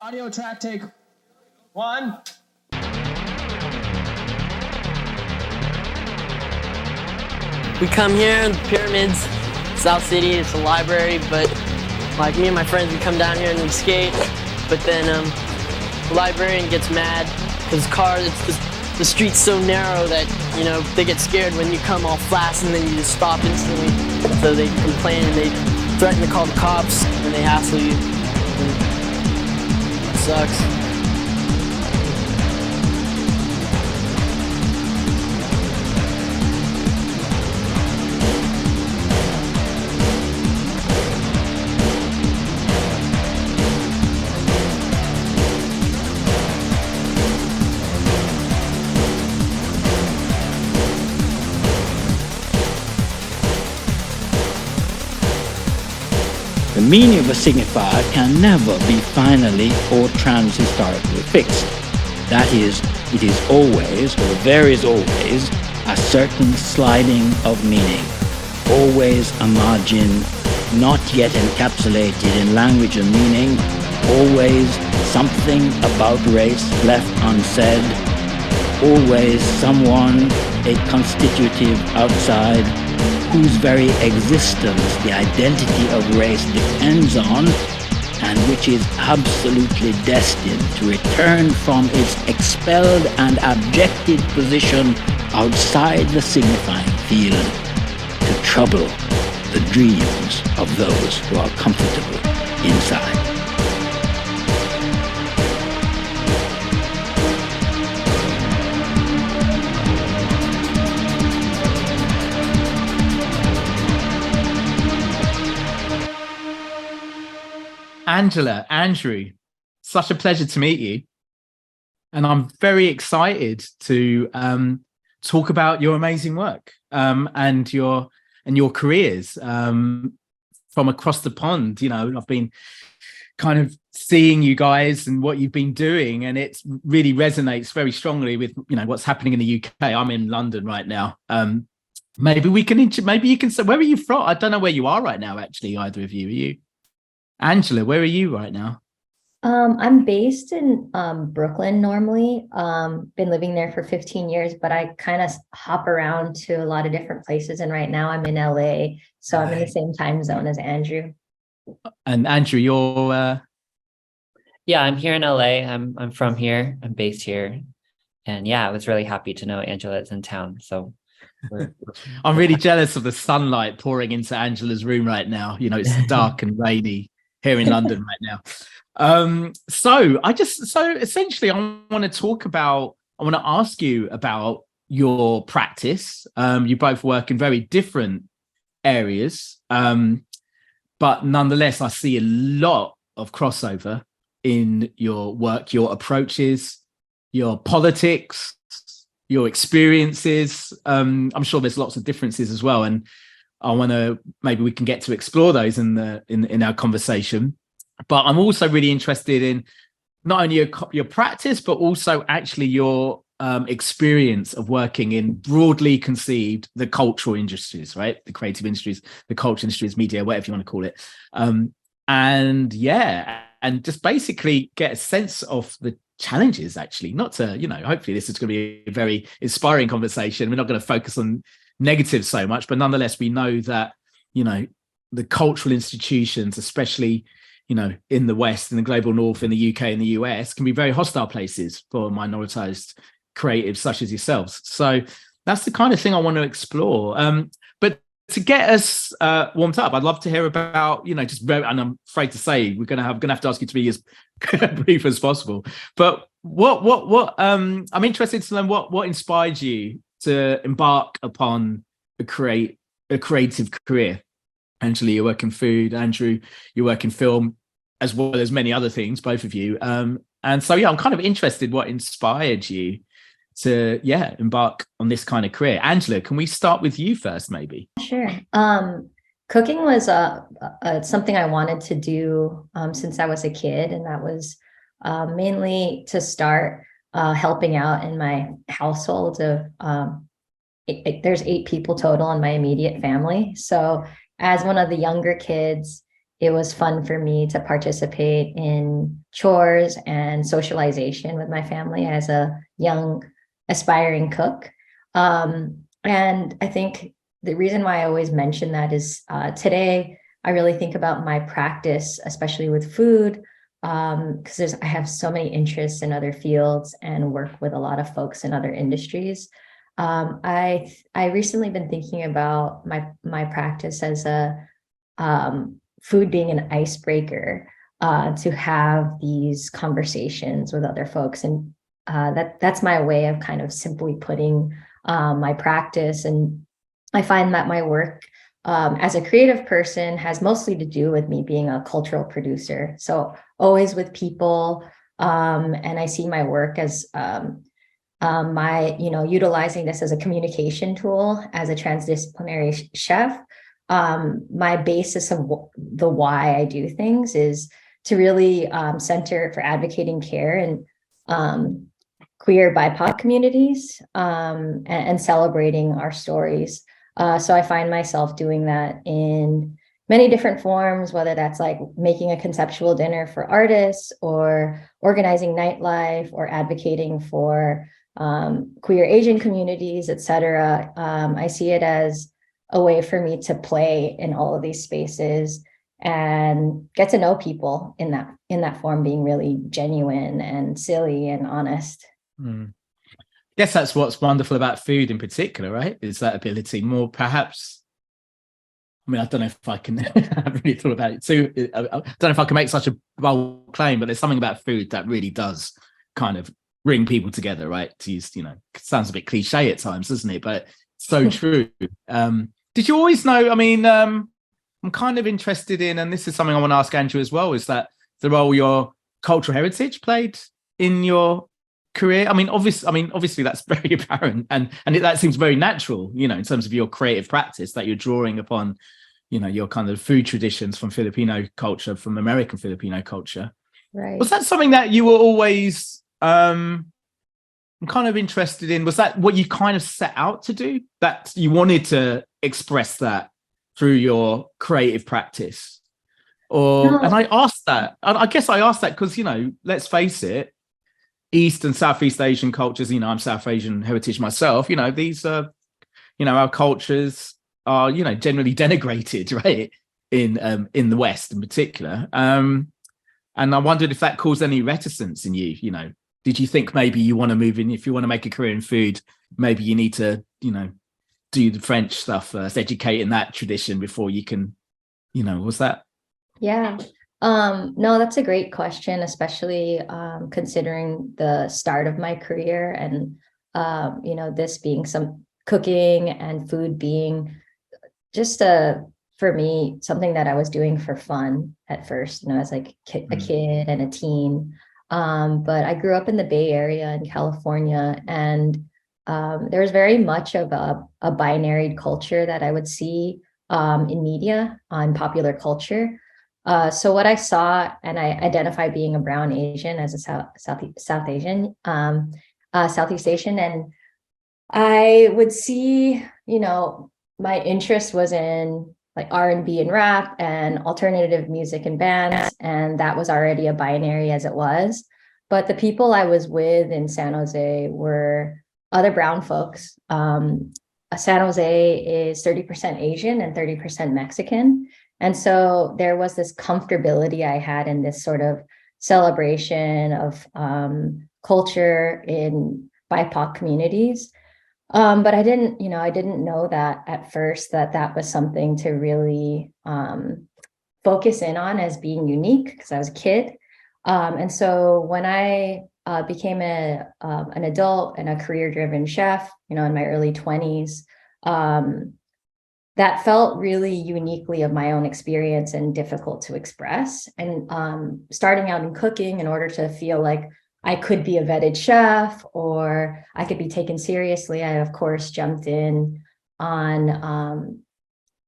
Audio track take 1. We come here in the pyramids, South City, it's a library, but like me and my friends, we come down here and we skate, but then the librarian gets mad because the street's so narrow that, you know, they get scared when you come all fast and then you just stop instantly. So they complain and they threaten to call the cops and they hassle you. It sucks. The meaning of a signifier can never be finally or transhistorically fixed. That is, it is always, or there is always, a certain sliding of meaning, always a margin not yet encapsulated in language and meaning, always something about race left unsaid, always someone, a constitutive outside, whose very existence the identity of race depends on, and which is absolutely destined to return from its expelled and abjected position outside the signifying field to trouble the dreams of those who are comfortable inside. Andrew, such a pleasure to meet you. And I'm very excited to talk about your amazing work and your careers from across the pond. You know, I've been kind of seeing you guys and what you've been doing, and it really resonates very strongly with, you know, what's happening in the UK. I'm in London right now. Maybe you can say, where are you from? I don't know where you are right now, actually, either of you. Are you? Angela, where are you right now? I'm based in Brooklyn normally. Been living there for 15 years, but I kind of hop around to a lot of different places. And right now I'm in LA, so I'm in the same time zone as Andrew. And Andrew, you're Yeah, I'm here in LA. I'm from here. I'm based here. And yeah, I was really happy to know Angela's in town. So I'm really jealous of the sunlight pouring into Angela's room right now. You know, it's dark and rainy here in London right now. So essentially I want to ask you about your practice. You both work in very different areas, but nonetheless, I see a lot of crossover in your work, your approaches, your politics, your experiences. I'm sure there's lots of differences as well, and maybe we can get to explore those in our conversation. But I'm also really interested in not only your practice, but also actually your experience of working in broadly conceived the cultural industries, right? The creative industries, the culture industries, media, whatever you want to call it. And just basically get a sense of the challenges, actually, not to, you know, hopefully this is going to be a very inspiring conversation. We're not going to focus on negative so much, but nonetheless, we know that, you know, the cultural institutions, especially, you know, in the West, in the global North, in the UK and the US, can be very hostile places for minoritized creatives such as yourselves. So that's the kind of thing I want to explore. But to get us warmed up, I'd love to hear about, you know, and I'm afraid to say we're gonna have to ask you to be as brief as possible. But what I'm interested to learn what inspired you to embark upon a creative career. Angela, you work in food. Andrew, you work in film, as well as many other things, both of you. And so, yeah, I'm kind of interested what inspired you to, embark on this kind of career. Angela, can we start with you first, maybe? Sure. Cooking was something I wanted to do since I was a kid, and that was mainly to start helping out in my household of there's 8 people total in my immediate family. So as one of the younger kids, it was fun for me to participate in chores and socialization with my family as a young aspiring cook. And I think the reason why I always mention that is today I really think about my practice, especially with food, because I have so many interests in other fields and work with a lot of folks in other industries. I recently been thinking about my practice as a food being an icebreaker to have these conversations with other folks, and that's my way of kind of simply putting my practice. And I find that my work as a creative person has mostly to do with me being a cultural producer. So always with people, and I see my work as utilizing this as a communication tool as a transdisciplinary chef. My basis of the why I do things is to really center for advocating care and queer BIPOC communities, and celebrating our stories. So I find myself doing that in many different forms, whether that's like making a conceptual dinner for artists or organizing nightlife or advocating for queer Asian communities, et cetera. I see it as a way for me to play in all of these spaces and get to know people in that form, being really genuine and silly and honest. Guess that's what's wonderful about food in particular, right? Is that ability more perhaps. I mean, I don't know if I can. I've really thought about it too. I don't know if I can make such a bold claim, but there's something about food that really does kind of bring people together, right? To use, it sounds a bit cliche at times, doesn't it? But so true. Did you always know? I mean, I'm kind of interested in, and this is something I want to ask Andrew as well, is that the role your cultural heritage played in your career? I mean, obviously that's very apparent, and that seems very natural, in terms of your creative practice, that you're drawing upon, your kind of food traditions from Filipino culture, from American Filipino culture. Right. Was that something that you were always kind of interested in? Was that what you kind of set out to do, that you wanted to express that through your creative practice? Or No. And I asked that, I guess I asked that because, let's face it, East and Southeast Asian cultures, I'm South Asian heritage myself, these are, our cultures are, generally denigrated, right, in the West in particular. And I wondered if that caused any reticence in you. Did you think maybe you want to move in, if you want to make a career in food, maybe you need to, do the French stuff first, educate in that tradition before you can, was that? Yeah. No, that's a great question, especially considering the start of my career and, this being some cooking and food being just for me, something that I was doing for fun at first, as like a kid and a teen. But I grew up in the Bay Area in California, and there was very much of a binary culture that I would see in media, on popular culture. So what I saw, and I identify being a brown Asian as a South Asian, Southeast Asian, and I would see, my interest was in like R&B and rap and alternative music and bands, and that was already a binary as it was. But the people I was with in San Jose were other brown folks. San Jose is 30% Asian and 30% Mexican. And so there was this comfortability I had in this sort of celebration of culture in BIPOC communities. But I didn't know that at first, that was something to really focus in on as being unique, because I was a kid. And so when I became an adult and a career-driven chef, in my early 20s, that felt really uniquely of my own experience and difficult to express. And starting out in cooking, in order to feel like I could be a vetted chef or I could be taken seriously, I, of course, jumped in on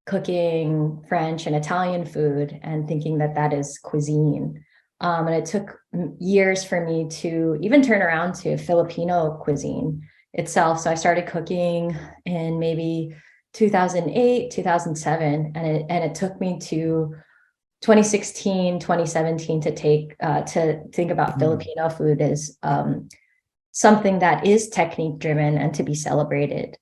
cooking French and Italian food and thinking that is cuisine. And it took years for me to even turn around to Filipino cuisine itself. So I started cooking in maybe 2008, 2007, and it took me to 2016, 2017 to think about Filipino food as something that is technique driven and to be celebrated.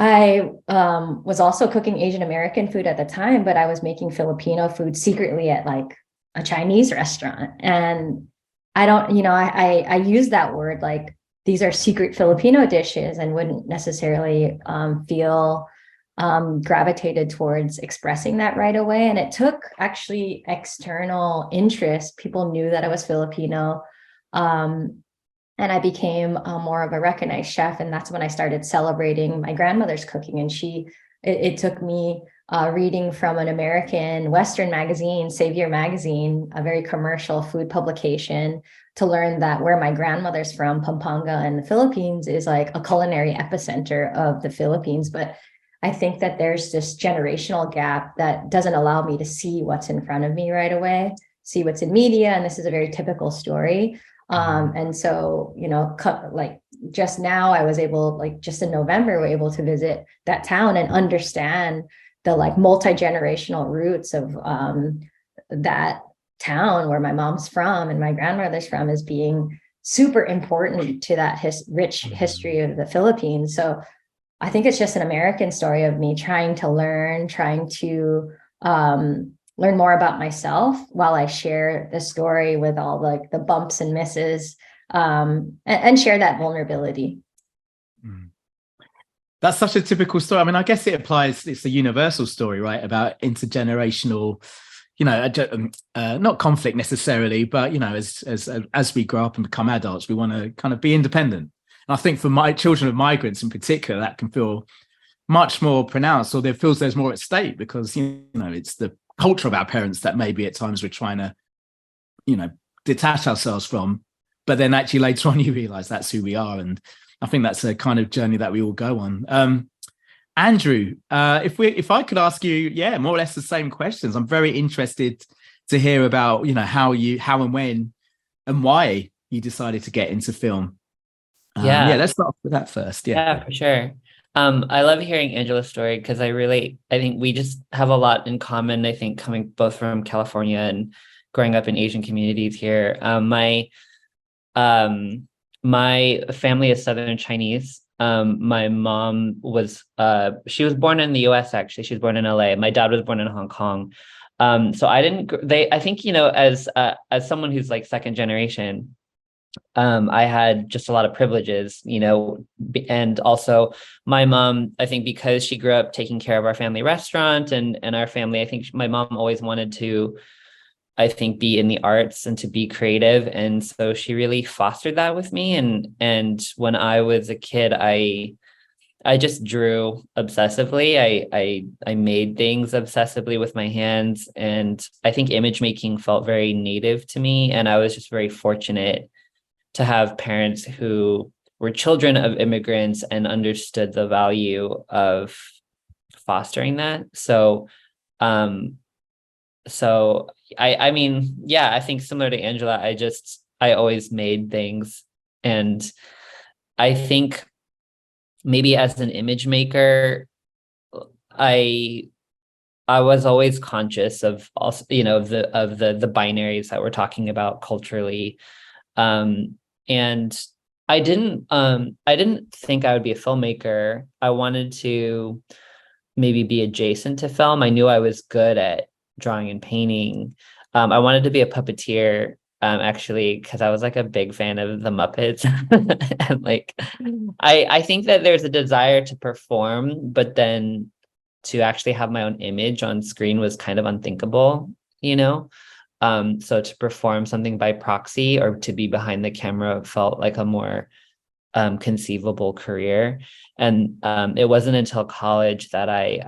I was also cooking Asian American food at the time, but I was making Filipino food secretly at like a Chinese restaurant. And I don't, I use that word like these are secret Filipino dishes and wouldn't necessarily feel gravitated towards expressing that right away. And it took actually external interest. People knew that I was Filipino. And I became more of a recognized chef. And that's when I started celebrating my grandmother's cooking. And it took me reading from an American Western magazine, Savior Magazine, a very commercial food publication, to learn that where my grandmother's from, Pampanga in the Philippines, is like a culinary epicenter of the Philippines. But I think that there's this generational gap that doesn't allow me to see what's in front of me right away, see what's in media. And this is a very typical story. And so, like just now I was able, like just in November, we're able to visit that town and understand the like multi-generational roots of that town where my mom's from and my grandmother's from as being super important to that rich history of the Philippines. So I think it's just an American story of me trying to learn more about myself while I share the story with all like the bumps and misses, and share that vulnerability. That's such a typical story. I mean, I guess it applies. It's a universal story, right? About intergenerational, not conflict necessarily, but as we grow up and become adults, we want to kind of be independent. And I think for my children of migrants in particular, that can feel much more pronounced, or there feels there's more at stake because it's the culture of our parents that maybe at times we're trying to, detach ourselves from, but then actually later on you realize that's who we are. And I think that's a kind of journey that we all go on. Andrew, if I could ask you, more or less the same questions. I'm very interested to hear about, how and when and why you decided to get into film. Let's start with that first. Yeah, for sure. I love hearing Angela's story because I think we just have a lot in common. I think coming both from California and growing up in Asian communities here. My family is Southern Chinese. My mom she was born in the US, actually. She was born in LA. My dad was born in Hong Kong. So I think, as someone who's like second generation, I had just a lot of privileges, and also my mom, I think because she grew up taking care of our family restaurant and our family, I think my mom always wanted to, I think, be in the arts and to be creative. And so she really fostered that with me. And when I was a kid, I just drew obsessively. I made things obsessively with my hands. And I think image making felt very native to me. And I was just very fortunate to have parents who were children of immigrants and understood the value of fostering that. So I think similar to Angela, I always made things. And I think maybe as an image maker, I was always conscious of also, of the binaries that we're talking about culturally. And I didn't think I would be a filmmaker. I wanted to maybe be adjacent to film. I knew I was good at drawing and painting. I wanted to be a puppeteer, actually, because I was like a big fan of the Muppets. And like, I think that there's a desire to perform, but then to actually have my own image on screen was kind of unthinkable, So to perform something by proxy or to be behind the camera felt like a more conceivable career. And it wasn't until college that I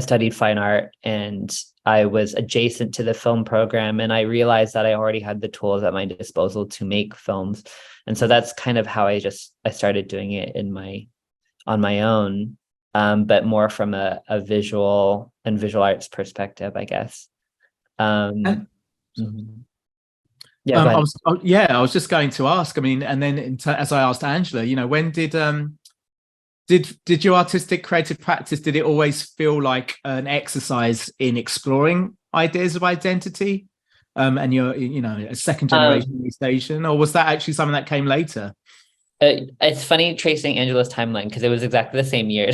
studied fine art and I was adjacent to the film program, and I realized that I already had the tools at my disposal to make films. And so that's kind of how I started doing it on my own, but more from a visual and visual arts perspective, I guess. I was just going to ask. I mean, and then as I asked Angela, when did Did your artistic creative practice, did it always feel like an exercise in exploring ideas of identity? And you're, a second generation East Asian, or was that actually something that came later? It's funny tracing Angela's timeline because it was exactly the same year.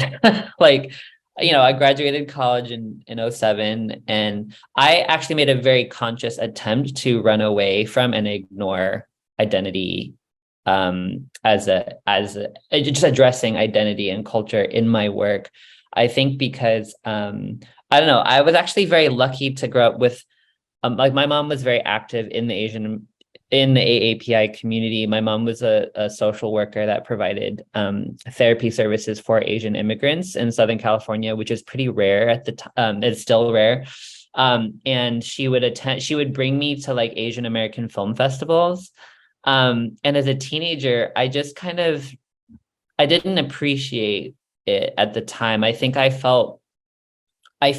Like, I graduated college in 2007, and I actually made a very conscious attempt to run away from and ignore identity, as just addressing identity and culture in my work. I think because I don't know, I was actually very lucky to grow up with like my mom was very active in the AAPI community. My mom was a social worker that provided therapy services for Asian immigrants in Southern California, which is pretty rare at the time. It's still rare. And she would bring me to like Asian American film festivals. And as a teenager, I just I didn't appreciate it at the time. I think it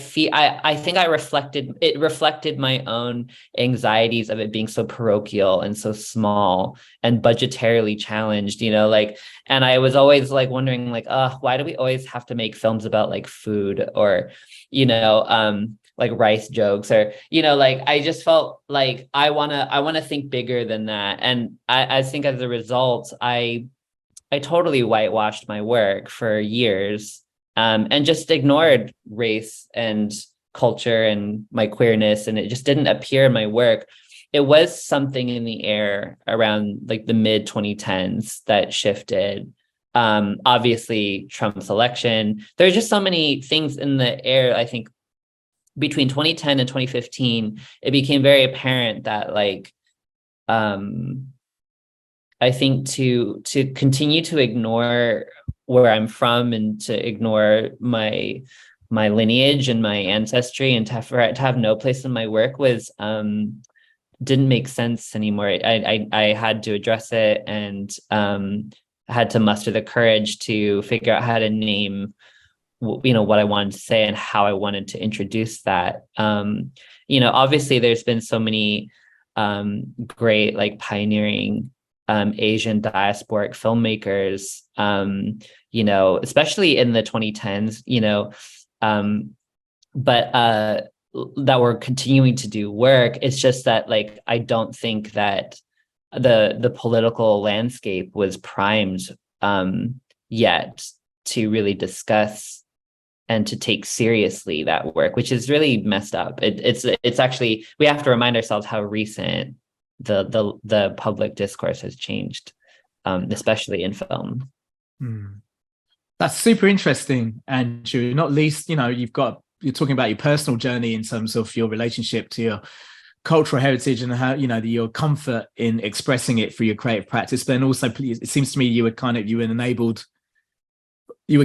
reflected my own anxieties of it being so parochial and so small and budgetarily challenged, and I was always like wondering like, why do we always have to make films about like food or, like rice jokes or, like I just felt like I want to think bigger than that. And I think as a result, I totally whitewashed my work for years. And just ignored race and culture and my queerness, and it just didn't appear in my work. It was something in the air around like the mid 2010s that shifted. Obviously, Trump's election. There's just so many things in the air. I think between 2010 and 2015, it became very apparent that like, I think to continue to ignore where I'm from and to ignore my lineage and my ancestry and to have no place in my work was didn't make sense anymore. I had to address it and had to muster the courage to figure out how to name what I wanted to say and how I wanted to introduce that. Obviously there's been so many great like pioneering Asian diasporic filmmakers, especially in the 2010s, but that were continuing to do work. It's just that like I don't think that the political landscape was primed yet to really discuss and to take seriously that work, which is really messed up. It's actually, we have to remind ourselves how recent the public discourse has changed, especially in film. That's super interesting, Andrew. Not least, you're talking about your personal journey in terms of your relationship to your cultural heritage and how your comfort in expressing it through your creative practice. But then also, it seems to me you were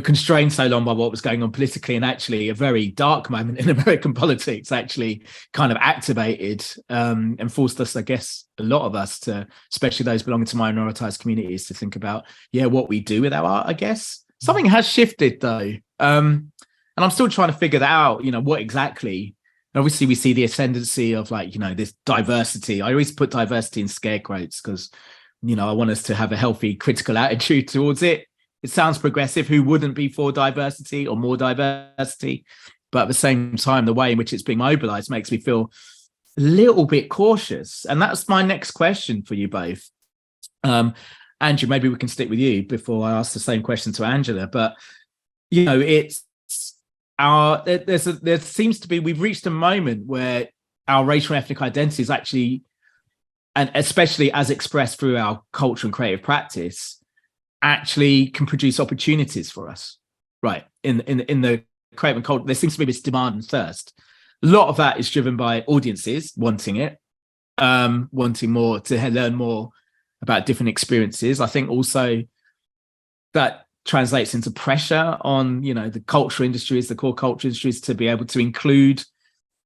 constrained so long by what was going on politically, and actually a very dark moment in American politics actually kind of activated and forced us, I guess, a lot of us to, especially those belonging to minoritized communities, to think about, what we do with our art, I guess. Something has shifted though. And I'm still trying to figure that out, what exactly. Obviously we see the ascendancy of like, this diversity. I always put diversity in scare quotes because, I want us to have a healthy critical attitude towards it. It sounds progressive. Who wouldn't be for diversity or more diversity? But at the same time, the way in which it's being mobilized makes me feel a little bit cautious. And that's my next question for you both. Andrew, maybe we can stick with you before I ask the same question to Angela. But, there seems to be, we've reached a moment where our racial and ethnic identity is actually, and especially as expressed through our culture and creative practice, actually can produce opportunities for us, right? In the creative and culture, there seems to be this demand and thirst. A lot of that is driven by audiences wanting it, wanting more, to learn more about different experiences. I think also that translates into pressure on, the cultural industries, the core culture industries, to be able to include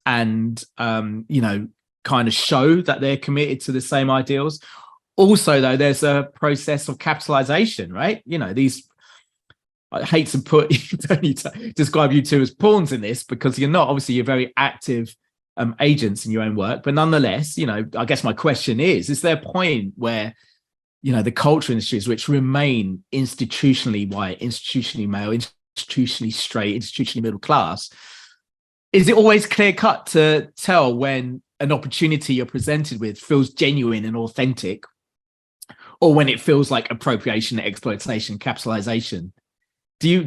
and, kind of show that they're committed to the same ideals. Also, though, there's a process of capitalization, right? I hate to don't need to describe you two as pawns in this, because you're not. Obviously, you're very active agents in your own work. But nonetheless, I guess my question is there a point where, the cultural industries, which remain institutionally white, institutionally male, institutionally straight, institutionally middle class, is it always clear cut to tell when an opportunity you're presented with feels genuine and authentic, or when it feels like appropriation, exploitation, capitalization? Do you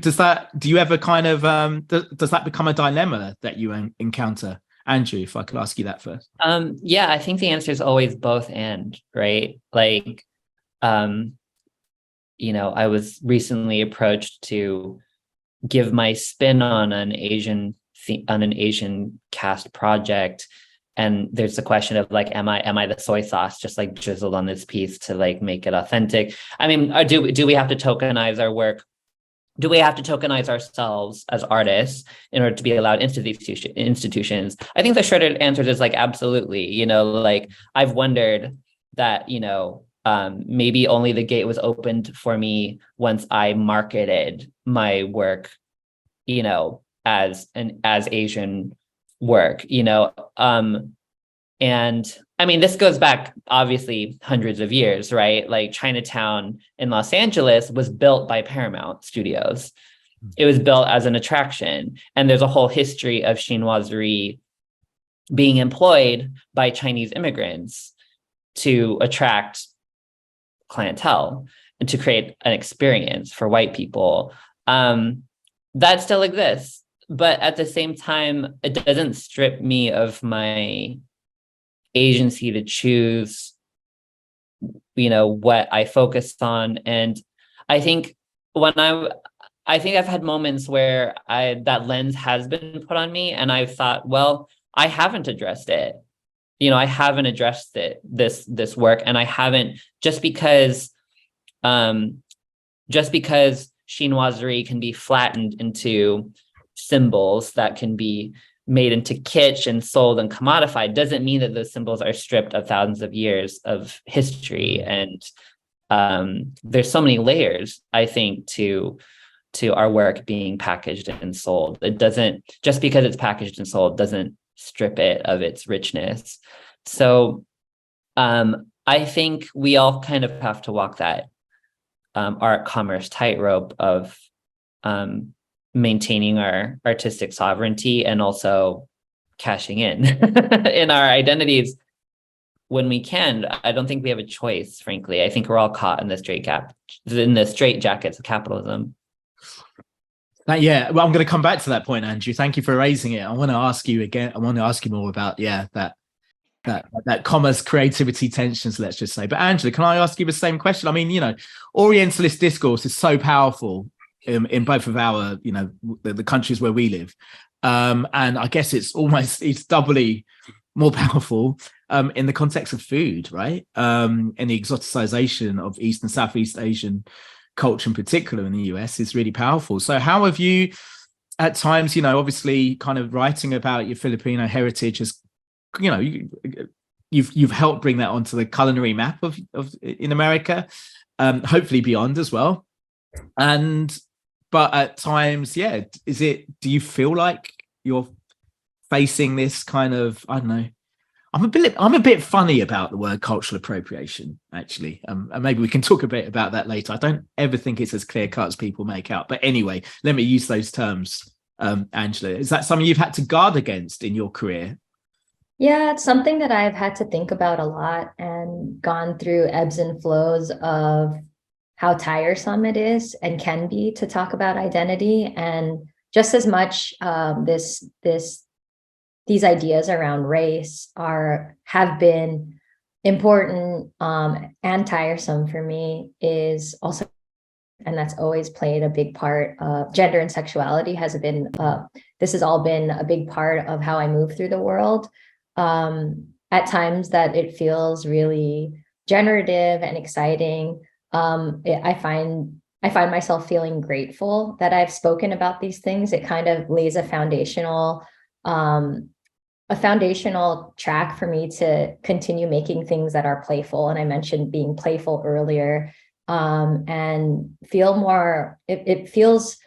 ever kind of does that become a dilemma that you encounter? Andrew, if I could ask you that first. Yeah, I think the answer is always both and, right? Like, I was recently approached to give my spin on an Asian cast project, and there's the question of like, am I the soy sauce just like drizzled on this piece to like make it authentic? I mean, do we have to tokenize our work? Do we have to tokenize ourselves as artists in order to be allowed into these institutions? I think the short answer is like, absolutely. Like, I've wondered that, maybe only the gate was opened for me once I marketed my work, as Asian work, and I mean, this goes back obviously hundreds of years, right? Like Chinatown in Los Angeles was built by Paramount Studios. It was built as an attraction. And there's a whole history of chinoiserie being employed by Chinese immigrants to attract clientele and to create an experience for white people. That still exists. But at the same time, it doesn't strip me of my agency to choose, what I focused on. And I think I think I've had moments where that lens has been put on me, and I've thought, well, I haven't addressed it. I haven't addressed it, this work, and I haven't, just because chinoiserie can be flattened into symbols that can be made into kitsch and sold and commodified, doesn't mean that those symbols are stripped of thousands of years of history. And there's so many layers, I think, to our work being packaged and sold. It doesn't, just because it's packaged and sold, doesn't strip it of its richness. So I think we all kind of have to walk that art commerce tightrope of maintaining our artistic sovereignty and also cashing in in our identities when we can. I don't think we have a choice, frankly. I think we're all caught in the straitjackets of capitalism. Yeah, well, I'm going to come back to that point, Andrew. Thank you for raising it. I want to ask you again. I want to ask you more about that commerce creativity tensions, let's just say. But Angela, can I ask you the same question? I mean, Orientalist discourse is so powerful in both of our, the countries where we live. And I guess it's doubly more powerful in the context of food, right? And the exoticization of East and Southeast Asian culture in particular in the US is really powerful. So how have you, at times, obviously kind of writing about your Filipino heritage as, you've helped bring that onto the culinary map of in America, hopefully beyond as well. But at times, do you feel like you're facing this kind of, I don't know, I'm a bit funny about the word cultural appropriation, actually. And maybe we can talk a bit about that later. I don't ever think it's as clear cut as people make out. But anyway, let me use those terms. Angela, is that something you've had to guard against in your career? Yeah, it's something that I've had to think about a lot and gone through ebbs and flows of how tiresome it is and can be to talk about identity. And just as much these ideas around race have been important and tiresome for me is also, and that's always played a big part of gender and sexuality this has all been a big part of how I move through the world. At times that it feels really generative and exciting. I find myself feeling grateful that I've spoken about these things. It kind of lays a foundational track for me to continue making things that are playful. And I mentioned being playful earlier, and it feels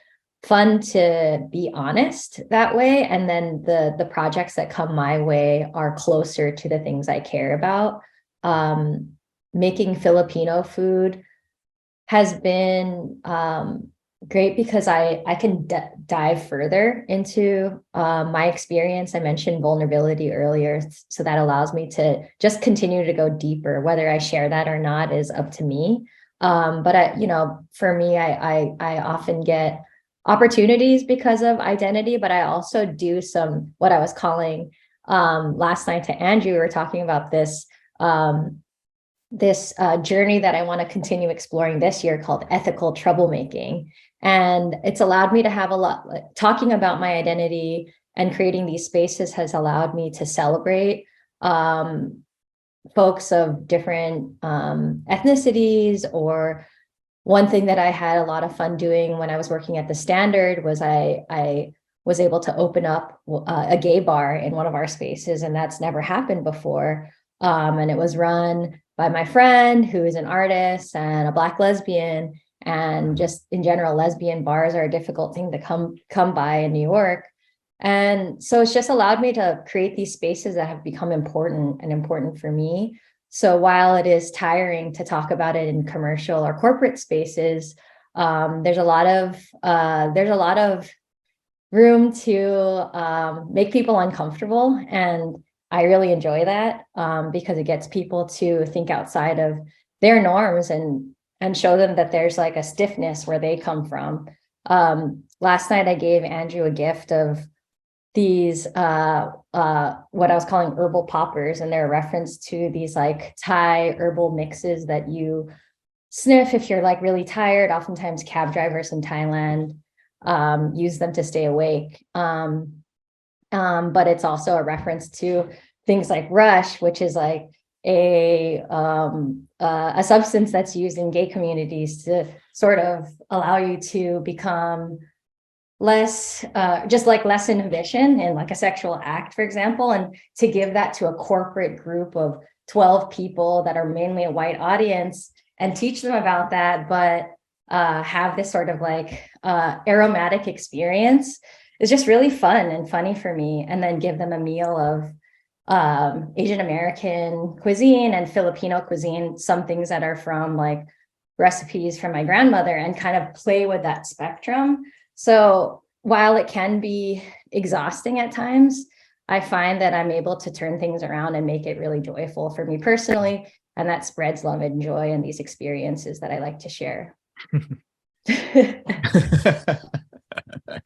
fun to be honest that way. And then the projects that come my way are closer to the things I care about. making Filipino food has been great because I can dive further into my experience. I mentioned vulnerability earlier, so that allows me to just continue to go deeper. Whether I share that or not is up to me. But for me, I often get opportunities because of identity, but I also do some what I was calling last night to Andrew. We were talking about this journey that I want to continue exploring this year called ethical troublemaking. And it's allowed me to have a lot, talking about my identity and creating these spaces has allowed me to celebrate folks of different ethnicities. Or one thing that I had a lot of fun doing when I was working at the Standard was I was able to open up a gay bar in one of our spaces, and that's never happened before. And it was run by my friend who is an artist and a Black lesbian. And just in general, lesbian bars are a difficult thing to come by in New York. And so it's just allowed me to create these spaces that have become important for me. So while it is tiring to talk about it in commercial or corporate spaces, there's a lot of room to make people uncomfortable. And I really enjoy that because it gets people to think outside of their norms and show them that there's like a stiffness where they come from. Last night I gave Andrew a gift of these what I was calling herbal poppers, and they're a reference to these like Thai herbal mixes that you sniff if you're like really tired. Oftentimes cab drivers in Thailand use them to stay awake. But it's also a reference to things like rush, which is like a substance that's used in gay communities to sort of allow you to become less inhibition in like a sexual act, for example, and to give that to a corporate group of 12 people that are mainly a white audience and teach them about that, but have this sort of like aromatic experience is just really fun and funny for me. And then give them a meal of Asian American cuisine and Filipino cuisine, some things that are from like recipes from my grandmother, and kind of play with that spectrum. So while it can be exhausting at times, I find that I'm able to turn things around and make it really joyful for me personally. And that spreads love and joy in these experiences that I like to share.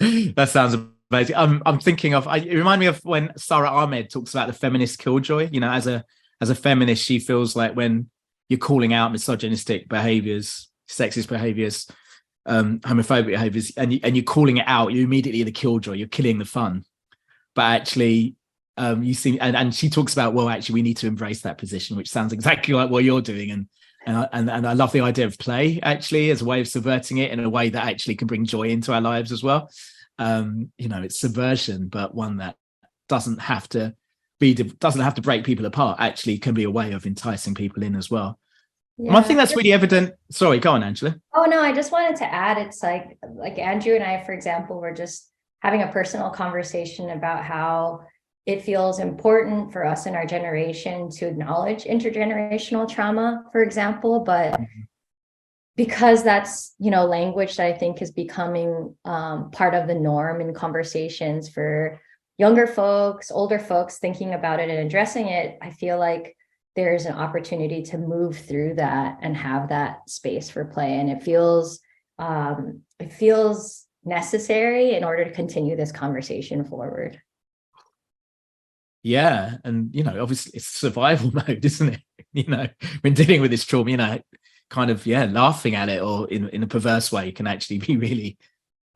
That sounds amazing. I'm thinking of, it reminded me of when Sarah Ahmed talks about the feminist killjoy. You know, as a feminist, she feels like when you're calling out misogynistic behaviors, sexist behaviors, homophobic behaviors, and you're calling it out, you're immediately the killjoy, you're killing the fun. But actually, you see, and she talks about, well, actually we need to embrace that position, which sounds exactly like what you're doing. And I love the idea of play actually as a way of subverting it in a way that actually can bring joy into our lives as well. It's subversion, but one that doesn't have to break people apart, actually can be a way of enticing people in as well. Yeah. One thing that's really evident. Sorry, go on, Angela. Oh no, I just wanted to add, it's like Andrew and I, for example, were just having a personal conversation about how it feels important for us in our generation to acknowledge intergenerational trauma, for example, but because that's, language that I think is becoming part of the norm in conversations for younger folks, older folks thinking about it and addressing it, I feel like there's an opportunity to move through that and have that space for play. And it feels necessary in order to continue this conversation forward. Yeah. And, obviously it's survival mode, isn't it? When dealing with this trauma, kind of, laughing at it or in a perverse way can actually be really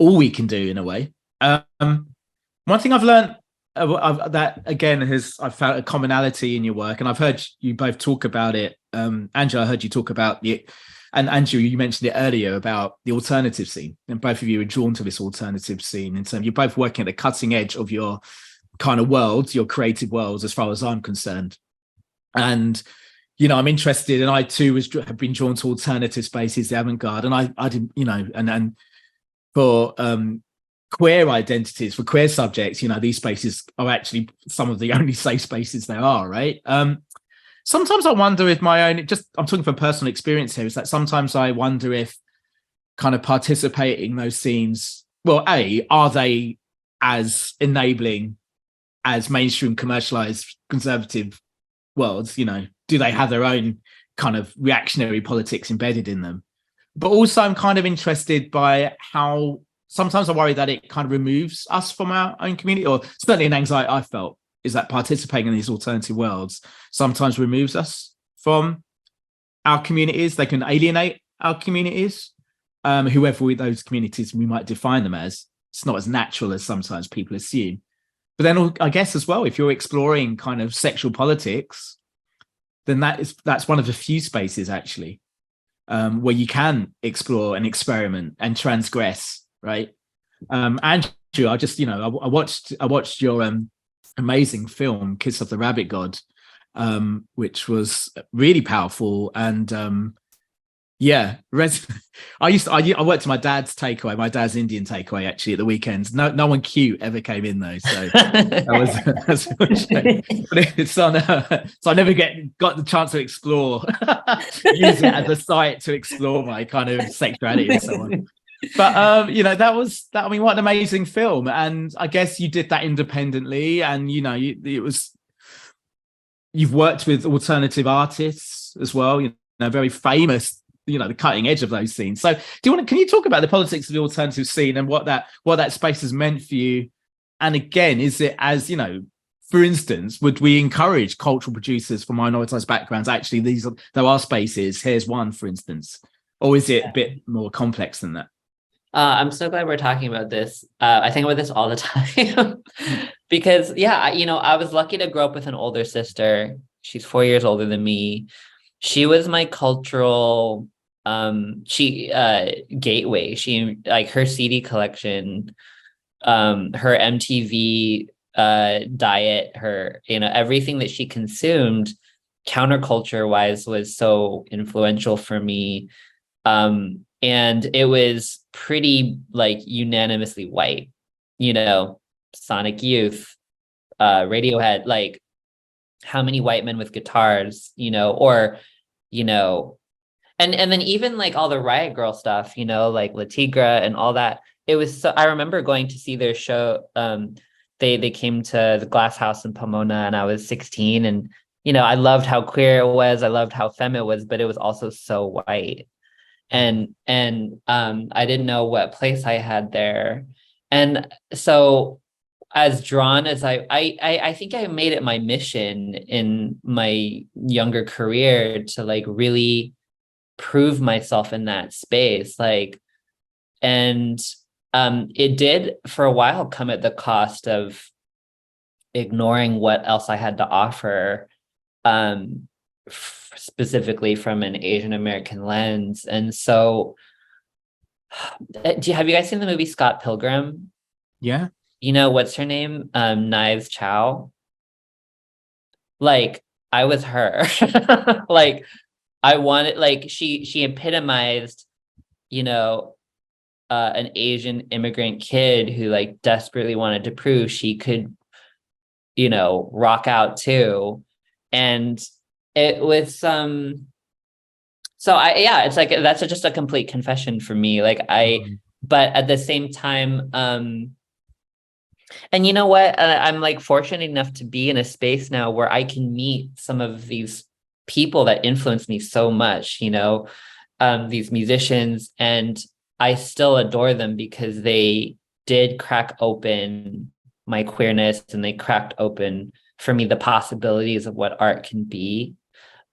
all we can do in a way. One thing I've learned that again I've found a commonality in your work, and I've heard you both talk about it. Angela, I heard you talk about and Andrew, you mentioned it earlier about the alternative scene, and both of you are drawn to this alternative scene. And so you're both working at the cutting edge of your kind of worlds, your creative worlds, as far as I'm concerned. And I'm interested, and I too have been drawn to alternative spaces, the avant-garde, and I didn't, and for queer identities, for queer subjects, these spaces are actually some of the only safe spaces there are, right? sometimes I wonder if I'm talking from personal experience here, is that sometimes I wonder if kind of participating in those scenes, well, are they as enabling as mainstream commercialized conservative worlds? Do they have their own kind of reactionary politics embedded in them? But also I'm kind of interested by how sometimes I worry that it kind of removes us from our own community, or certainly an anxiety I felt is that participating in these alternative worlds sometimes removes us from our communities. They can alienate our communities, whoever those communities we might define them as. It's not as natural as sometimes people assume. But then I guess as well, if you're exploring kind of sexual politics, then that's one of the few spaces actually where you can explore and experiment and transgress, right? Andrew, I watched your amazing film Kiss of the Rabbit God, which was really powerful. And I worked at my dad's takeaway, my dad's Indian takeaway actually at the weekends. No one cute ever came in though, so that's but it's on. So I never got the chance to explore, use it as a site to explore my kind of sexuality and so on. But that was that. I mean, what an amazing film! And I guess you did that independently, and you've worked with alternative artists as well. Very famous. The cutting edge of those scenes. So can you talk about the politics of the alternative scene and what that space has meant for you? And again, is it as, for instance, would we encourage cultural producers from minoritized backgrounds? Actually, there are spaces. Here's one, for instance. Or is it a bit more complex than that? I'm so glad we're talking about this. I think about this all the time because, I was lucky to grow up with an older sister. She's 4 years older than me. She was my cultural gateway. She like her CD collection, her MTV diet, her everything that she consumed counterculture wise was so influential for me, and it was pretty like unanimously white, Sonic Youth, Radiohead, like how many white men with guitars, and then even like all the Riot Girl stuff, like La Tigra and all that. It was so, I remember going to see their show. They came to the Glass House in Pomona, and I was 16, and I loved how queer it was. I loved how femme it was, but it was also so white, and I didn't know what place I had there, and so as drawn as I think I made it my mission in my younger career to like really prove myself in that space, and it did for a while come at the cost of ignoring what else I had to offer, specifically from an Asian American lens. And so have you guys seen the movie Scott Pilgrim? Yeah. What's her name? Knives Chow. Like I was her. Like I wanted, like she epitomized, an Asian immigrant kid who like desperately wanted to prove she could, rock out too. And it was so it's like that's just a complete confession for me. Like but at the same time, and you know what? I'm like fortunate enough to be in a space now where I can meet some of these people that influence me so much, these musicians, and I still adore them because they did crack open my queerness, and they cracked open for me the possibilities of what art can be.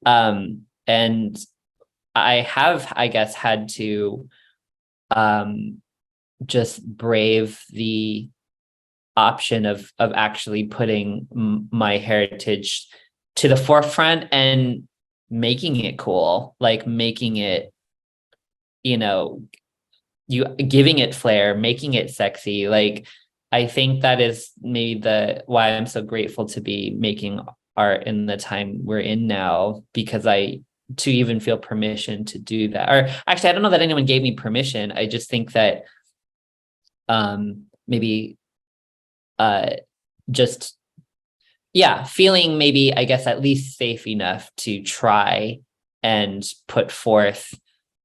And I have, I guess, had to just brave the option of actually putting my heritage to the forefront and making it cool, like making it, you giving it flair, making it sexy. Like I think that is maybe why I'm so grateful to be making art in the time we're in now, because to even feel permission to do that. Or actually, I don't know that anyone gave me permission. I just think that maybe just feeling maybe, I guess, at least safe enough to try and put forth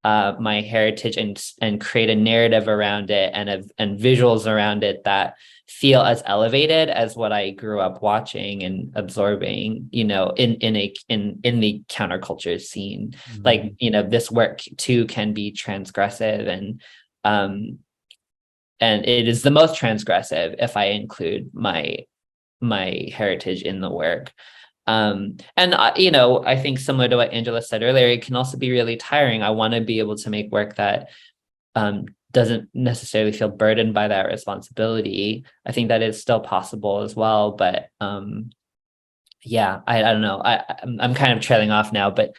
my heritage and create a narrative around it and visuals around it that feel as elevated as what I grew up watching and absorbing, in the counterculture scene. Like, this work too can be transgressive, and it is the most transgressive if I include my heritage in the work. I think similar to what Angela said earlier, it can also be really tiring. I want to be able to make work that doesn't necessarily feel burdened by that responsibility. I think that is still possible as well, but I don't know. I'm kind of trailing off now, but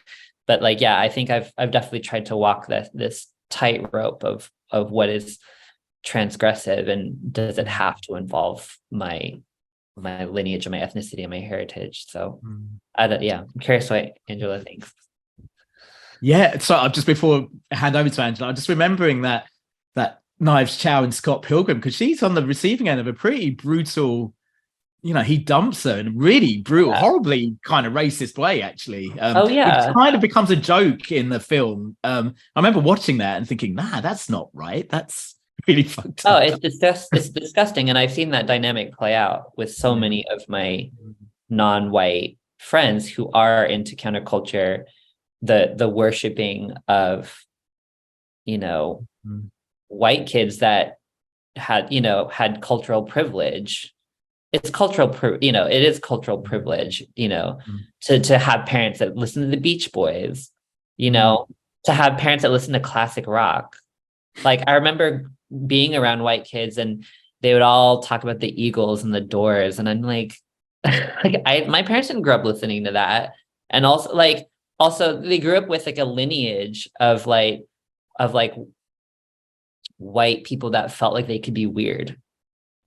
I think I've definitely tried to walk this tightrope of what is transgressive and does it have to involve my lineage and my ethnicity and my heritage. So I'm curious what Angela thinks. Yeah, so just before I hand over to Angela, I'm just remembering that Knives Chow and Scott Pilgrim, because she's on the receiving end of a pretty brutal, he dumps her in a really brutal, horribly kind of racist way, actually. Which kind of becomes a joke in the film. I remember watching that and thinking, that's not right. That's really fucked up. It's disgusting. And I've seen that dynamic play out with so many of my non-white friends who are into counterculture, the worshiping of, white kids that had cultural privilege. It's cultural, it is cultural privilege, to have parents that listen to the Beach Boys, to have parents that listen to classic rock. Like, I remember being around white kids and they would all talk about the Eagles and the Doors. And I'm like, my parents didn't grow up listening to that. And also they grew up with like a lineage of white people that felt like they could be weird,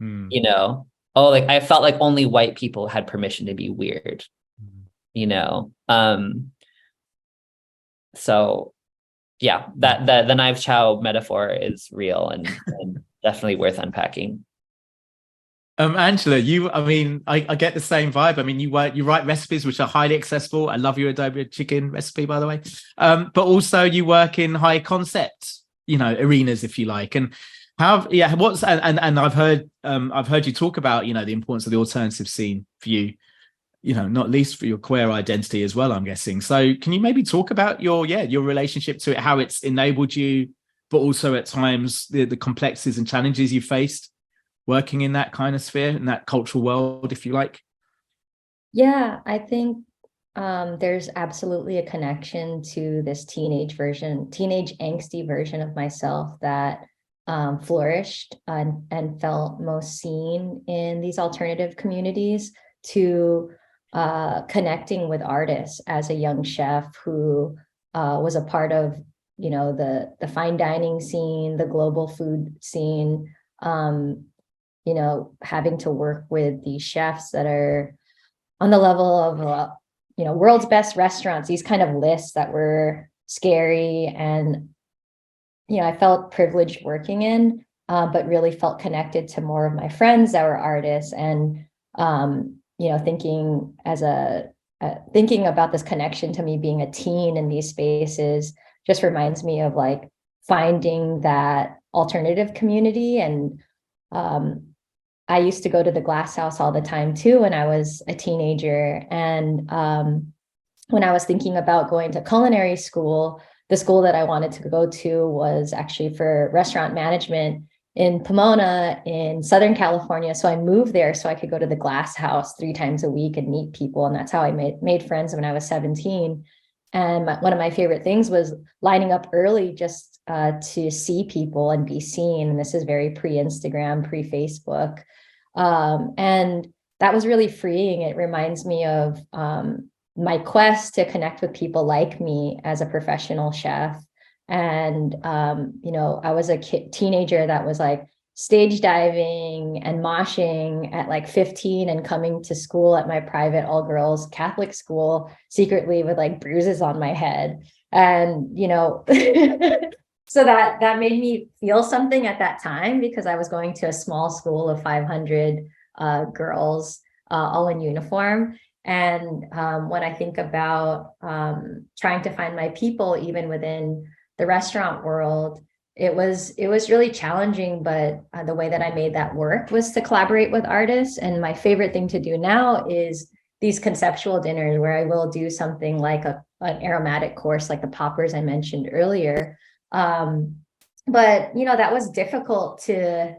I felt like only white people had permission to be weird, so yeah, that the Knives Chow metaphor is real and definitely worth unpacking. Angela, I get the same vibe. I mean, you write recipes which are highly accessible. I love your adobo chicken recipe, by the way. But also you work in high concept, arenas, if you like. And I've heard you talk about, the importance of the alternative scene for you, not least for your queer identity as well, I'm guessing. So can you maybe talk about your relationship to it, how it's enabled you, but also at times the complexities and challenges you faced working in that kind of sphere, in that cultural world, if you like? Yeah, I think there's absolutely a connection to this teenage angsty version of myself that flourished and felt most seen in these alternative communities, to connecting with artists as a young chef who was a part of, the fine dining scene, the global food scene, having to work with these chefs that are on the level of, world's best restaurants, these kind of lists that were scary. And, I felt privileged working in, but really felt connected to more of my friends that were artists. And, thinking about this connection to me being a teen in these spaces just reminds me of finding that alternative community. And I used to go to the Glass House all the time too when I was a teenager. And when I was thinking about going to culinary school, the school that I wanted to go to was actually for restaurant management in Pomona in Southern California. So I moved there so I could go to the Glass House 3 times a week and meet people. And that's how I made friends when I was 17. And one of my favorite things was lining up early just to see people and be seen. And this is very pre-Instagram, pre-Facebook. And that was really freeing. It reminds me of my quest to connect with people like me as a professional chef. And, I was a teenager that was stage diving and moshing at 15 and coming to school at my private all girls Catholic school secretly with bruises on my head. And, so that made me feel something at that time, because I was going to a small school of 500 girls. all in uniform. And when I think about trying to find my people, even within the restaurant world, it was really challenging. But the way that I made that work was to collaborate with artists. And my favorite thing to do now is these conceptual dinners where I will do something like an aromatic course, like the poppers I mentioned earlier. But that was difficult to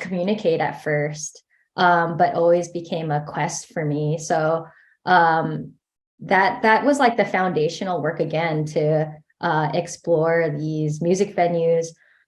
communicate at first. But always became a quest for me. So that was like the foundational work again, to explore these music venues,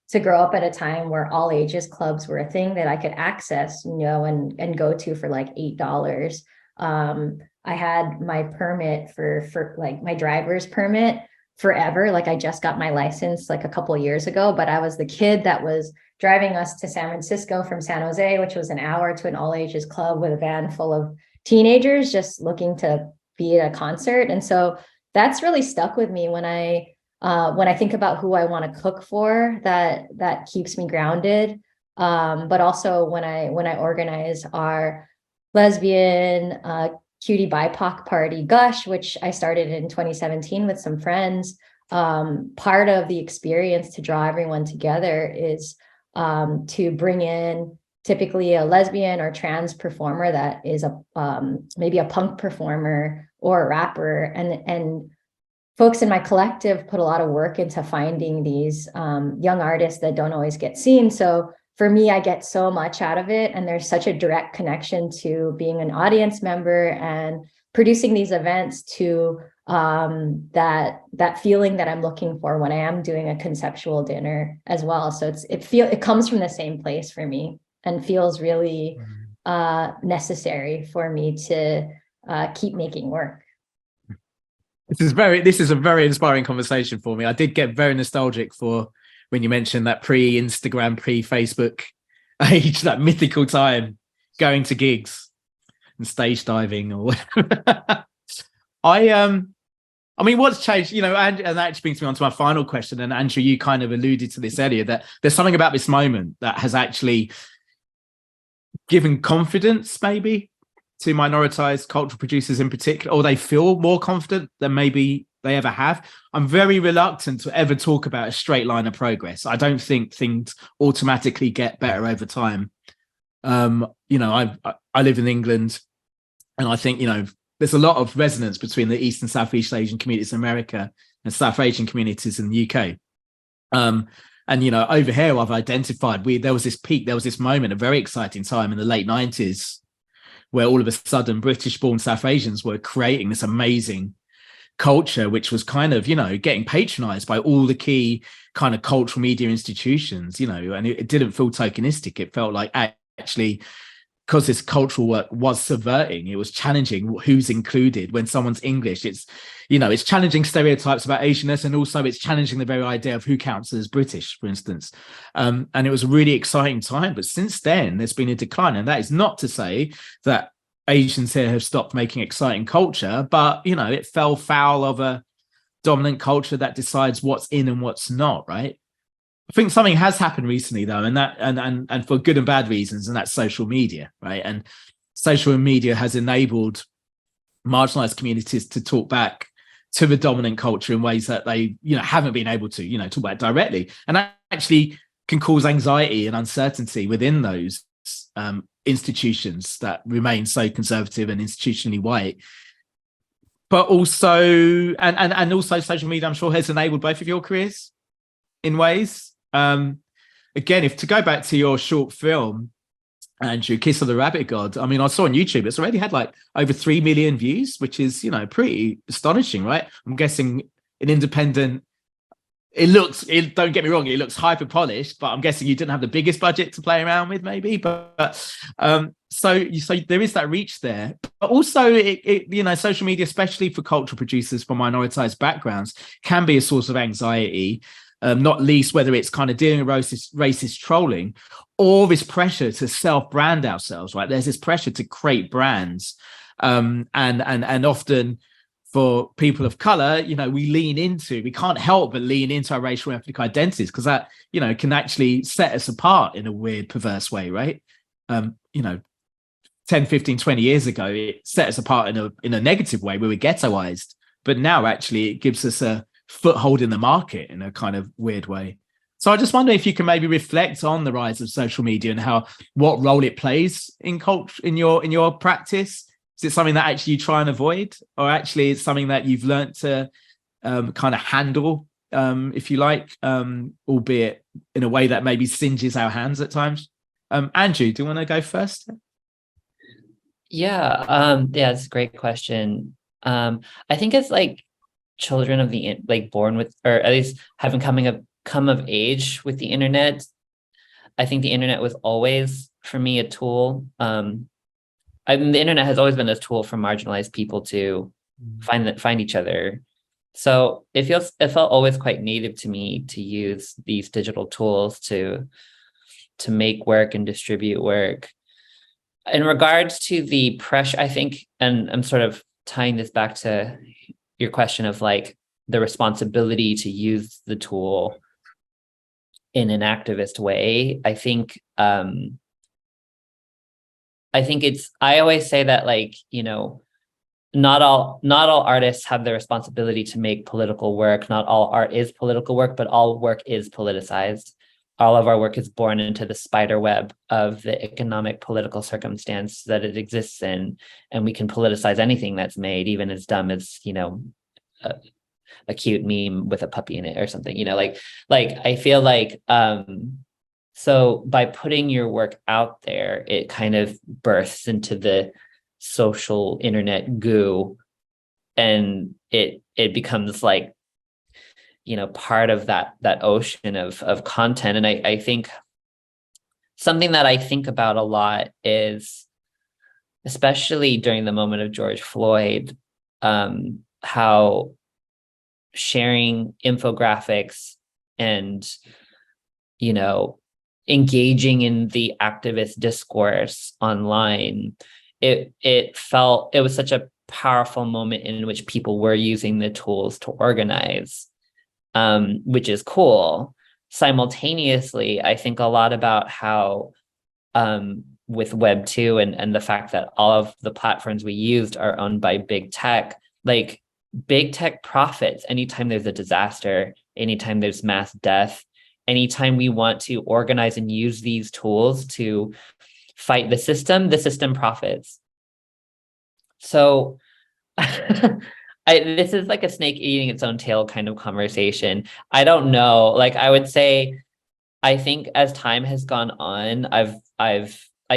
to grow up at a time where all ages clubs were a thing that I could access, and go to for like $8. I had my permit for like my driver's permit forever. Like I just got my license like a couple of years ago, but I was the kid that was driving us to San Francisco from San Jose, which was an hour, to an all ages club with a van full of teenagers just looking to be at a concert. And so that's really stuck with me when I think about who I want to cook for. That keeps me grounded. But also when I organize our lesbian cutie BIPOC party Gush, which I started in 2017 with some friends. Part of the experience to draw everyone together is to bring in typically a lesbian or trans performer that is maybe a punk performer or a rapper, and folks in my collective put a lot of work into finding these young artists that don't always get seen. So for me, I get so much out of it, and there's such a direct connection to being an audience member and producing these events to that feeling that I'm looking for when I am doing a conceptual dinner as well. So it comes from the same place for me and feels really necessary for me to keep making work. This is a very inspiring conversation for me. I did get very nostalgic for when you mentioned that pre-Instagram, pre-Facebook age, that mythical time, going to gigs and stage diving or whatever. I mean, what's changed, and that actually brings me on to my final question. And Andrew, you kind of alluded to this earlier, that there's something about this moment that has actually given confidence maybe to minoritized cultural producers in particular, or they feel more confident than maybe they ever have. I'm very reluctant to ever talk about a straight line of progress. I don't think things automatically get better over time. I live in England, and I think, there's a lot of resonance between the East and Southeast Asian communities in America and South Asian communities in the UK. And, over here, I've identified there was this peak, there was this moment, a very exciting time in the late 90s, where all of a sudden British-born South Asians were creating this amazing culture, which was kind of, getting patronized by all the key kind of cultural media institutions, and it didn't feel tokenistic. It felt like actually, because this cultural work was subverting, it was challenging who's included. When someone's English, it's challenging stereotypes about Asianness, and also it's challenging the very idea of who counts as British, for instance. And it was a really exciting time. But since then, there's been a decline. And that is not to say that Asians here have stopped making exciting culture, but, it fell foul of a dominant culture that decides what's in and what's not, right? I think something has happened recently, though, and for good and bad reasons, and that's social media, right? And social media has enabled marginalized communities to talk back to the dominant culture in ways that they, haven't been able to, talk about directly, and that actually can cause anxiety and uncertainty within those institutions that remain so conservative and institutionally white. But also, and also, social media, I'm sure, has enabled both of your careers in ways. Again, if to go back to your short film, Andrew, Kiss of the Rabbit God, I mean, I saw on YouTube, it's already had like over 3 million views, which is, pretty astonishing, right? I'm guessing an independent, don't get me wrong, it looks hyper polished, but I'm guessing you didn't have the biggest budget to play around with, maybe. But so there is that reach there. But also, social media, especially for cultural producers from minoritized backgrounds, can be a source of anxiety. Not least whether it's kind of dealing with racist trolling, or this pressure to self-brand ourselves, right? There's this pressure to create brands. And often for people of color, we can't help but lean into our racial ethnic identities, because that, can actually set us apart in a weird, perverse way, right? 10, 15, 20 years ago, it set us apart in a negative way. We were ghettoized. But now actually it gives us a foothold in the market in a kind of weird way. So I just wonder if you can maybe reflect on the rise of social media and what role it plays in culture, in your practice. Is it something that actually you try and avoid, or actually it's something that you've learned to kind of handle, if you like, albeit in a way that maybe singes our hands at times? Andrew, do you want to go first? Yeah, it's a great question. I think it's like children of born with, or at least having come of age with the internet. I think the internet was always, for me, a tool. The internet has always been a tool for marginalized people to find each other. So it felt always quite native to me to use these digital tools to make work and distribute work. In regards to the pressure, I think, and I'm sort of tying this back to your question of like the responsibility to use the tool in an activist way. I think I always say that, like, not all artists have the responsibility to make political work. Not all art is political work, but all work is politicized. All of our work is born into the spider web of the economic political circumstance that it exists in. And we can politicize anything that's made, even as dumb as, a cute meme with a puppy in it or something, like I feel like, so by putting your work out there, it kind of bursts into the social internet goo, and it becomes like, part of that ocean of content. And I think something that I think about a lot is, especially during the moment of George Floyd, how sharing infographics and, engaging in the activist discourse online, it was such a powerful moment in which people were using the tools to organize, which is cool. Simultaneously, I think a lot about how with Web 2 and the fact that all of the platforms we used are owned by big tech, like big tech profits anytime there's a disaster, anytime there's mass death, anytime we want to organize and use these tools to fight the system profits. So this is like a snake eating its own tail kind of conversation. I don't know. Like, I would say, I think as time has gone on, I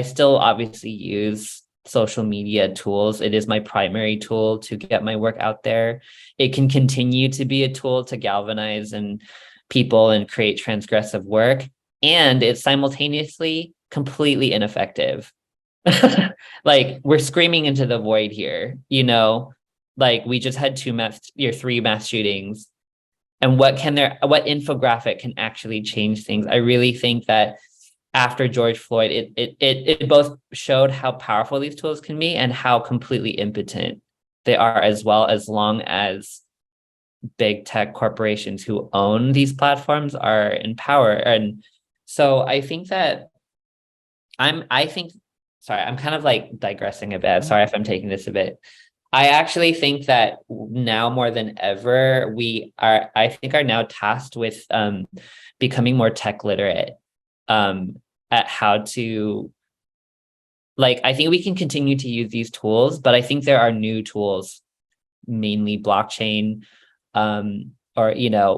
still obviously use social media tools. It is my primary tool to get my work out there. It can continue to be a tool to galvanize and people and create transgressive work. And it's simultaneously completely ineffective. Like, we're screaming into the void here, like we just had 3 mass shootings, and what infographic can actually change things? I really think that after George Floyd, it both showed how powerful these tools can be and how completely impotent they are, as well, as long as big tech corporations who own these platforms are in power. And so I think that sorry, I'm kind of like digressing a bit. Sorry if I'm taking this a bit. I actually think that now more than ever, I think are now tasked with becoming more tech literate, at how to, like, I think we can continue to use these tools, but I think there are new tools, mainly blockchain, or,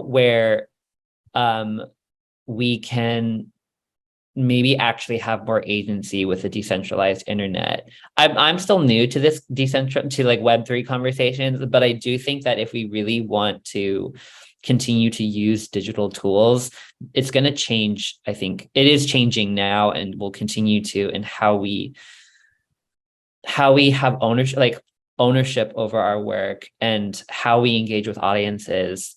where we can maybe actually have more agency with a decentralized internet. I'm still new to this to like Web3 conversations, but I do think that if we really want to continue to use digital tools, it's going to change. I think it is changing now and will continue to, in how we have ownership over our work and how we engage with audiences.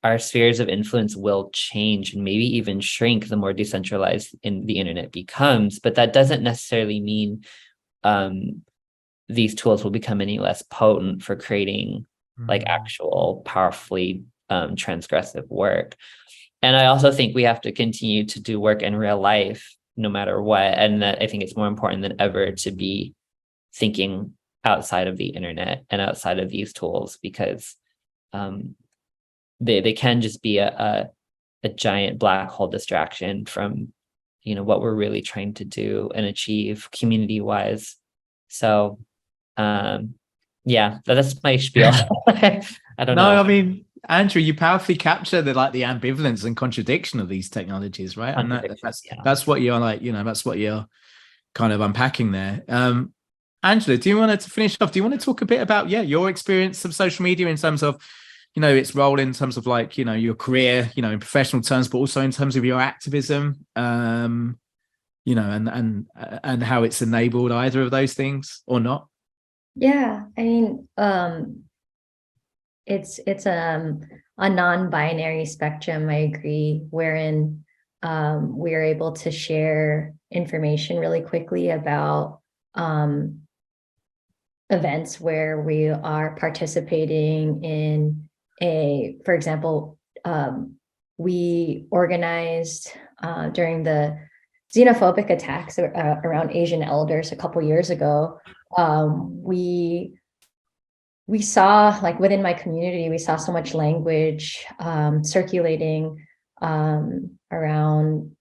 Our spheres of influence will change and maybe even shrink the more decentralized the internet becomes. But that doesn't necessarily mean these tools will become any less potent for creating like actual powerfully transgressive work. And I also think we have to continue to do work in real life no matter what. And that I think it's more important than ever to be thinking outside of the internet and outside of these tools, because they can just be a giant black hole distraction from, you know, what we're really trying to do and achieve community wise. So yeah, that's my spiel. I don't know. I mean, Andrew, you powerfully capture the ambivalence and contradiction of these technologies, right? And that's what you're like, you know, that's what you're kind of unpacking there. Angela, do you want to finish off? Do you want to talk a bit about your experience of social media in terms of, you know, its role in terms of like, you know, your career, you know, in professional terms, but also in terms of your activism, you know, and how it's enabled either of those things or not? Yeah, I mean, it's a non-binary spectrum, I agree, wherein we're able to share information really quickly about events where we are participating in for example, we organized during the xenophobic attacks around Asian elders a couple years ago. We saw, like within my community, we saw so much language circulating around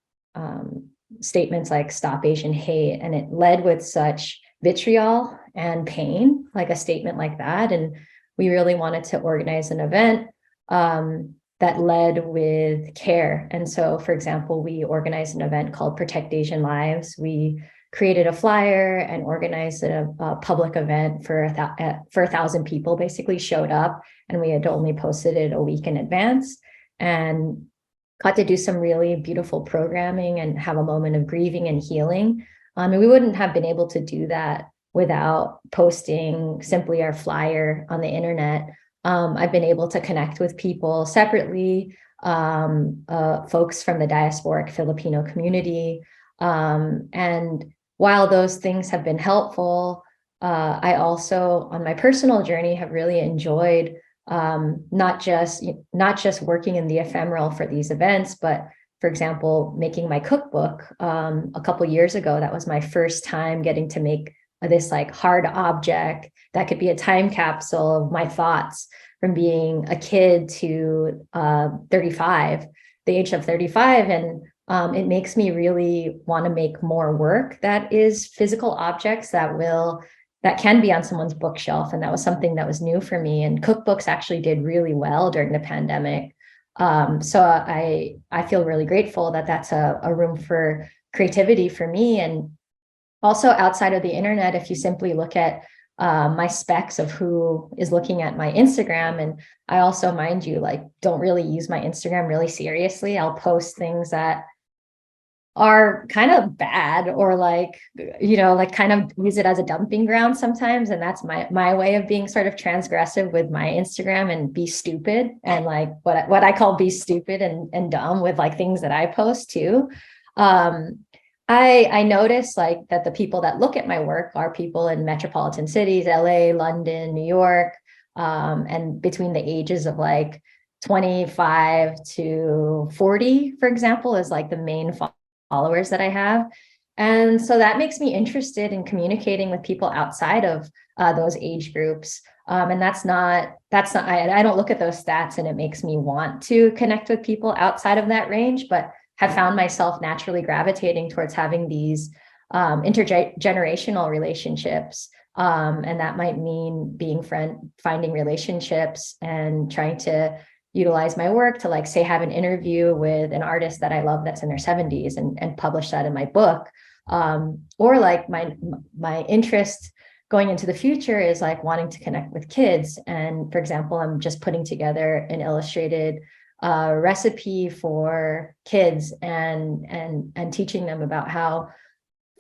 statements like "Stop Asian Hate," and it led with such vitriol and pain, like a statement like that. And we really wanted to organize an event that led with care. And so, for example, we organized an event called Protect Asian Lives. We created a flyer and organized a public event for 1,000 people basically showed up, and we had only posted it a week in advance and got to do some really beautiful programming and have a moment of grieving and healing. And we wouldn't have been able to do that without posting simply our flyer on the internet. I've been able to connect with people separately, folks from the diasporic Filipino community. And while those things have been helpful, I also, on my personal journey, have really enjoyed not just working in the ephemeral for these events, but for example, making my cookbook a couple years ago. That was my first time getting to make this like hard object that could be a time capsule of my thoughts from being a kid to 35, the age of 35. And it makes me really want to make more work that is physical objects that can be on someone's bookshelf. And that was something that was new for me. And cookbooks actually did really well during the pandemic. So I feel really grateful that that's a room for creativity for me. And also outside of the internet, if you simply look at my specs of who is looking at my Instagram, and I also, mind you, like don't really use my Instagram really seriously. I'll post things that are kind of bad or like, you know, like kind of use it as a dumping ground sometimes. And that's my way of being sort of transgressive with my Instagram and be stupid, and like what I call be stupid and dumb with like things that I post too. I notice like that the people that look at my work are people in metropolitan cities, LA, London, New York, and between the ages of like 25 to 40, for example, is like the main followers that I have. And so that makes me interested in communicating with people outside of those age groups. And that's not, I don't look at those stats and it makes me want to connect with people outside of that range, but have found myself naturally gravitating towards having these intergenerational relationships. And that might mean finding relationships and trying to utilize my work to like, say, have an interview with an artist that I love that's in their 70s and publish that in my book. Or like my interest going into the future is like wanting to connect with kids. And for example, I'm just putting together an illustrated recipe for kids and teaching them about how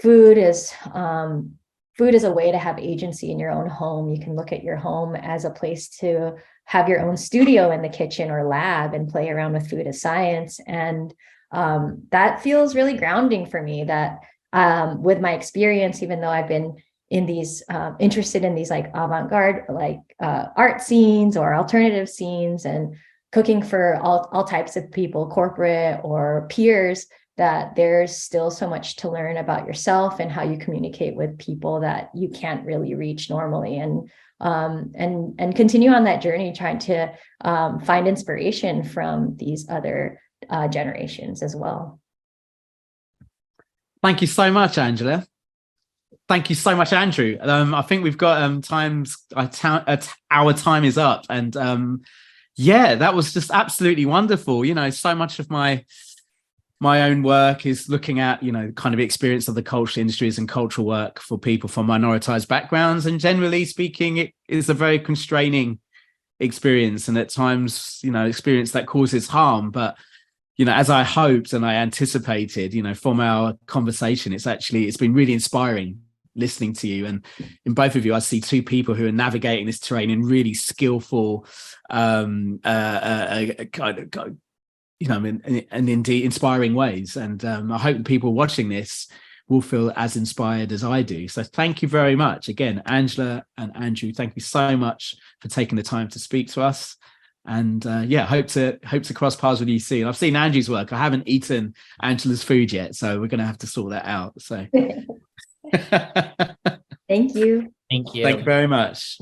food is a way to have agency in your own home. You can look at your home as a place to have your own studio in the kitchen or lab and play around with food as science. And that feels really grounding for me, that with my experience, even though I've been in these interested in these like avant-garde like art scenes or alternative scenes and cooking for all types of people, corporate or peers, that there's still so much to learn about yourself and how you communicate with people that you can't really reach normally, and continue on that journey, trying to find inspiration from these other generations as well. Thank you so much, Angela. Thank you so much, Andrew. I think we've got our time is up, and yeah, that was just absolutely wonderful. You know, so much of my own work is looking at, you know, kind of experience of the cultural industries and cultural work for people from minoritized backgrounds, and generally speaking, it is a very constraining experience, and at times, you know, experience that causes harm. But you know, as I hoped and I anticipated, you know, from our conversation, it's been really inspiring listening to you. And in both of you, I see two people who are navigating this terrain in really skillful, kind of, you know, and indeed inspiring ways. And I hope people watching this will feel as inspired as I do. So thank you very much. Again, Angela and Andrew, thank you so much for taking the time to speak to us. And yeah, hope to cross paths with you soon. I've seen Andrew's work. I haven't eaten Angela's food yet, so we're going to have to sort that out. So Thank you. Thank you. Thank you very much.